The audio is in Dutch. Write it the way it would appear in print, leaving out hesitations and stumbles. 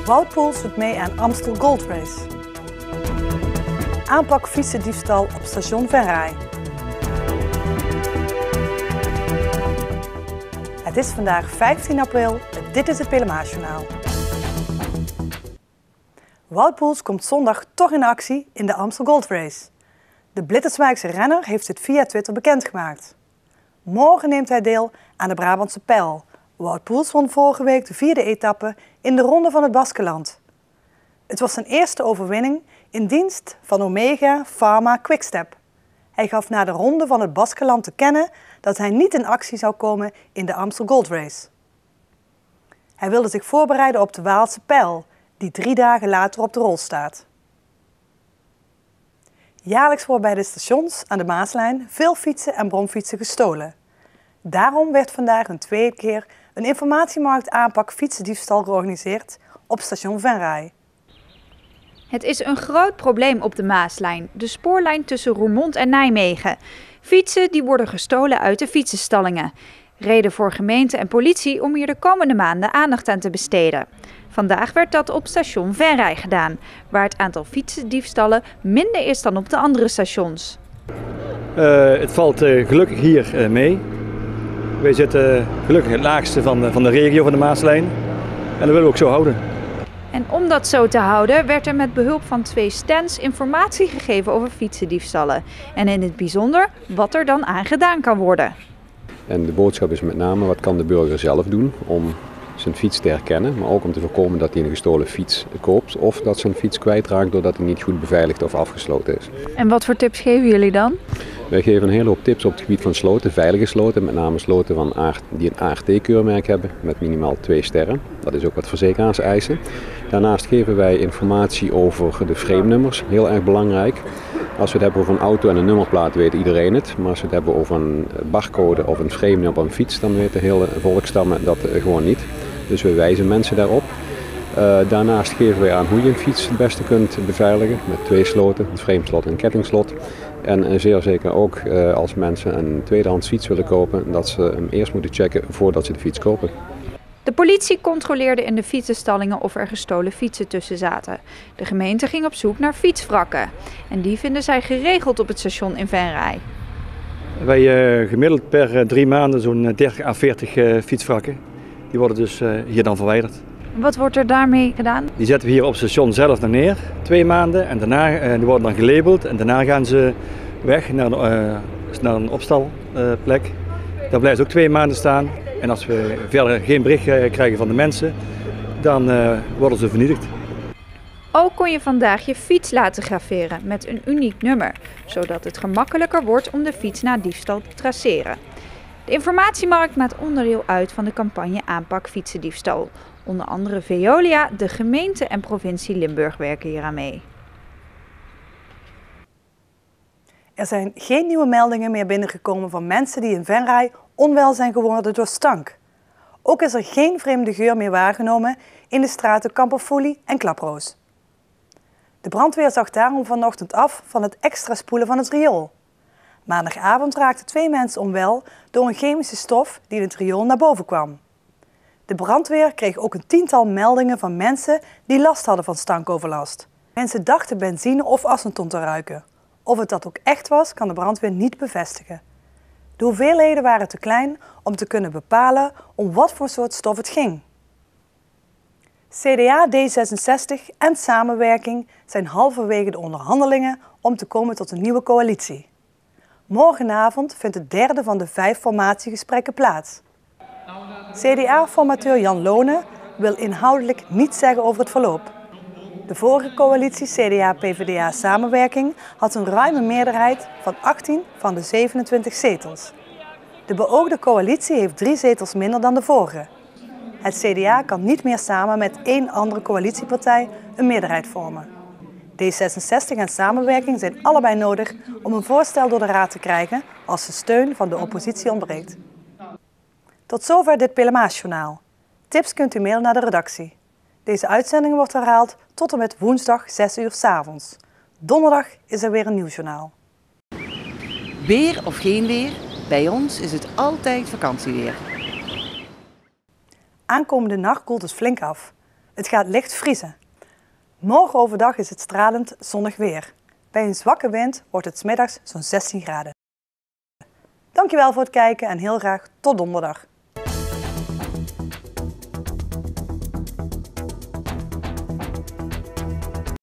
Wout Poels doet mee aan Amstel Gold Race. Aanpak fietsendiefstal op station Venray. Het is vandaag 15 april en dit is het PLMA-journaal. Wout Poels komt zondag toch in actie in de Amstel Gold Race. De Blitterswijkse renner heeft het via Twitter bekendgemaakt. Morgen neemt hij deel aan de Brabantse Pijl. Wout Poels won vorige week de 4e etappe in de Ronde van het Baskenland. Het was zijn eerste overwinning in dienst van Omega Pharma Quickstep. Hij gaf na de Ronde van het Baskenland te kennen dat hij niet in actie zou komen in de Amstel Gold Race. Hij wilde zich voorbereiden op de Waalse Pijl, die 3 dagen later op de rol staat. Jaarlijks worden bij de stations aan de Maaslijn veel fietsen en bromfietsen gestolen. Daarom werd vandaag een tweede keer een informatiemarkt aanpak fietsendiefstal georganiseerd op station Venray. Het is een groot probleem op de Maaslijn, de spoorlijn tussen Roermond en Nijmegen. Fietsen die worden gestolen uit de fietsenstallingen. Reden voor gemeente en politie om hier de komende maanden aandacht aan te besteden. Vandaag werd dat op station Venray gedaan, waar het aantal fietsendiefstallen minder is dan op de andere stations. Het valt gelukkig hier mee. Wij zitten gelukkig het laagste van de regio van de Maaslijn en dat willen we ook zo houden. En om dat zo te houden werd er met behulp van 2 stands informatie gegeven over fietsendiefstallen. En in het bijzonder wat er dan aan gedaan kan worden. En de boodschap is met name wat kan de burger zelf doen om zijn fiets te herkennen, maar ook om te voorkomen dat hij een gestolen fiets koopt of dat zijn fiets kwijtraakt doordat hij niet goed beveiligd of afgesloten is. En wat voor tips geven jullie dan? Wij geven een hele hoop tips op het gebied van sloten, veilige sloten, met name sloten die een ART-keurmerk hebben met minimaal 2 sterren. Dat is ook wat verzekeraars eisen. Daarnaast geven wij informatie over de frame-nummers, heel erg belangrijk. Als we het hebben over een auto en een nummerplaat weet iedereen het, maar als we het hebben over een barcode of een frame op een fiets, dan weten hele volkstammen dat gewoon niet. Dus we wijzen mensen daarop. Daarnaast geven wij aan hoe je een fiets het beste kunt beveiligen met 2 sloten, een frameslot en een kettingslot. En zeer zeker ook als mensen een tweedehands fiets willen kopen, dat ze hem eerst moeten checken voordat ze de fiets kopen. De politie controleerde in de fietsenstallingen of er gestolen fietsen tussen zaten. De gemeente ging op zoek naar fietswrakken. En die vinden zij geregeld op het station in Venray. Wij gemiddeld per 3 maanden zo'n 30 à 40 fietswrakken. Die worden dus hier dan verwijderd. Wat wordt er daarmee gedaan? Die zetten we hier op het station zelf dan neer, 2 maanden. En daarna die worden dan gelabeld en daarna gaan ze weg naar een opstalplek. Daar blijven ze ook 2 maanden staan. En als we verder geen bericht krijgen van de mensen, dan worden ze vernietigd. Ook kon je vandaag je fiets laten graveren met een uniek nummer, zodat het gemakkelijker wordt om de fiets na diefstal te traceren. De informatiemarkt maakt onderdeel uit van de campagne Aanpak Fietsendiefstal. Onder andere Veolia, de gemeente en provincie Limburg werken hier aan mee. Er zijn geen nieuwe meldingen meer binnengekomen van mensen die in Venray onwel zijn geworden door stank. Ook is er geen vreemde geur meer waargenomen in de straten Kamperfoelie en Klaproos. De brandweer zag daarom vanochtend af van het extra spoelen van het riool. Maandagavond raakten 2 mensen onwel door een chemische stof die in het riool naar boven kwam. De brandweer kreeg ook een 10-tal meldingen van mensen die last hadden van stankoverlast. Mensen dachten benzine of aceton te ruiken. Of het dat ook echt was, kan de brandweer niet bevestigen. De hoeveelheden waren te klein om te kunnen bepalen om wat voor soort stof het ging. CDA, D66 en Samenwerking zijn halverwege de onderhandelingen om te komen tot een nieuwe coalitie. Morgenavond vindt het 3e van de 5 formatiegesprekken plaats. CDA-formateur Jan Lone wil inhoudelijk niets zeggen over het verloop. De vorige coalitie CDA-PVDA-Samenwerking had een ruime meerderheid van 18 van de 27 zetels. De beoogde coalitie heeft 3 zetels minder dan de vorige. Het CDA kan niet meer samen met 1 andere coalitiepartij een meerderheid vormen. D66 en Samenwerking zijn allebei nodig om een voorstel door de Raad te krijgen als de steun van de oppositie ontbreekt. Tot zover dit PLMA-journaal. Tips kunt u mailen naar de redactie. Deze uitzending wordt herhaald tot en met woensdag 6 uur 's avonds. Donderdag is er weer een nieuwsjournaal. Weer of geen weer, bij ons is het altijd vakantieweer. Aankomende nacht koelt het flink af. Het gaat licht vriezen. Morgen overdag is het stralend zonnig weer. Bij een zwakke wind wordt het 's middags zo'n 16 graden. Dankjewel voor het kijken en heel graag tot donderdag.